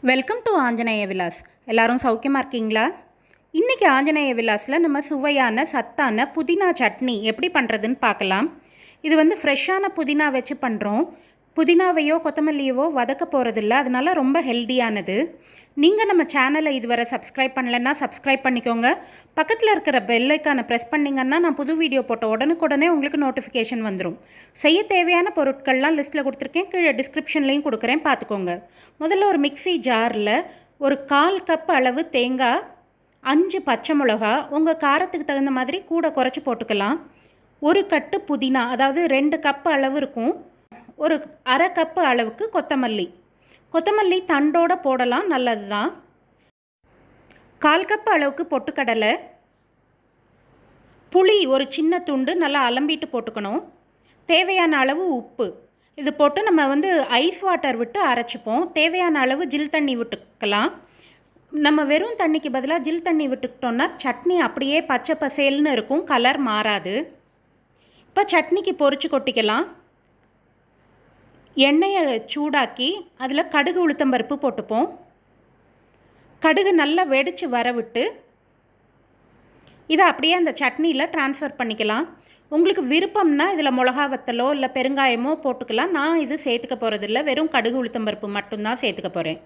Welcome to Anjaneya Vilas. எல்லாரும் சௌக்கியமாக இருக்கீங்களா? இன்றைக்கி ஆஞ்சநேய விலாஸில் நம்ம சுவையான சத்தான புதினா சட்னி எப்படி பண்ணுறதுன்னு பார்க்கலாம். இது ஃப்ரெஷ்ஷான புதினா வச்சு பண்ணுறோம். புதினாவையோ கொத்தமல்லியவோ வதக்க போகிறதில்ல, அதனால ரொம்ப ஹெல்த்தியானது. நீங்கள் நம்ம சேனலை இதுவரை சப்ஸ்கிரைப் பண்ணலைன்னா சப்ஸ்கிரைப் பண்ணிக்கோங்க. பக்கத்தில் இருக்கிற பெல் ஐக்கானை ப்ரெஸ் பண்ணிங்கன்னா நான் புது வீடியோ போட்ட உடனுக்குடனே உங்களுக்கு நோட்டிஃபிகேஷன் வந்துடும். செய்ய தேவையான பொருட்கள்லாம் லிஸ்ட்டில் கொடுத்துருக்கேன், கீழே டிஸ்கிரிப்ஷன்லேயும் கொடுக்குறேன், பார்த்துக்கோங்க. முதல்ல ஒரு மிக்ஸி ஜாரில் ஒரு 1/4 கப் அளவு தேங்காய், 5 பச்சை மிளகா, உங்கள் காரத்துக்கு தகுந்த மாதிரி கூட குறைச்சி போட்டுக்கலாம். ஒரு கட்டு புதினா, அதாவது 2 கப் அளவு இருக்கும். ஒரு 1/2 கப்பு அளவுக்கு கொத்தமல்லி தண்டோடு போடலாம், நல்லது தான். 1/4 கப்பு அளவுக்கு பொட்டுக்கடலை, புளி ஒரு சின்ன துண்டு நல்லா அலம்பிட்டு போட்டுக்கணும். தேவையான அளவு உப்பு. இது போட்டு நம்ம ஐஸ் வாட்டர் விட்டு அரைச்சிப்போம். தேவையான அளவு ஜில் தண்ணி விட்டுக்கலாம். நம்ம வெறும் தண்ணிக்கு பதிலாக ஜில் தண்ணி விட்டுக்கிட்டோம்னா சட்னி அப்படியே பச்சை பசேல்னு இருக்கும், கலர் மாறாது. இப்போ சட்னிக்கு பொரிச்சு கொட்டிக்கலாம். எண்ணெயை சூடாக்கி அதில் கடுகு உளுத்தம்பருப்பு போட்டுப்போம். கடுகு நல்லா வெடித்து வரவிட்டு இதை அப்படியே அந்த சட்னியில் ட்ரான்ஸ்ஃபர் பண்ணிக்கலாம். உங்களுக்கு விருப்பம்னா இதில் மிளகா வத்தலோ இல்லை பெருங்காயமோ போட்டுக்கலாம். நான் இது சேர்த்துக்க போகிறதில்ல, வெறும் கடுகு உளுத்தம்பருப்பு மட்டும்தான் சேர்த்துக்க போகிறேன்.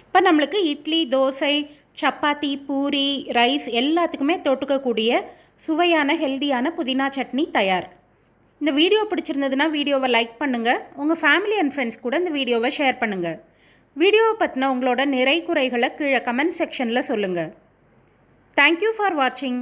இப்போ நம்மளுக்கு இட்லி, தோசை, சப்பாத்தி, பூரி, ரைஸ் எல்லாத்துக்குமே தொட்டுக்கக்கூடிய சுவையான ஹெல்தியான புதினா சட்னி தயார். இந்த வீடியோ பிடிச்சிருந்ததுன்னா வீடியோவை லைக் பண்ணுங்கள். உங்கள் ஃபேமிலி அண்ட் ஃப்ரெண்ட்ஸ் கூட இந்த வீடியோவை ஷேர் பண்ணுங்கள். வீடியோவை பற்றின உங்களோட நிறை குறைகளை கீழே கமெண்ட் செக்ஷனில் சொல்லுங்கள். தேங்க்யூ ஃபார் வாட்சிங்.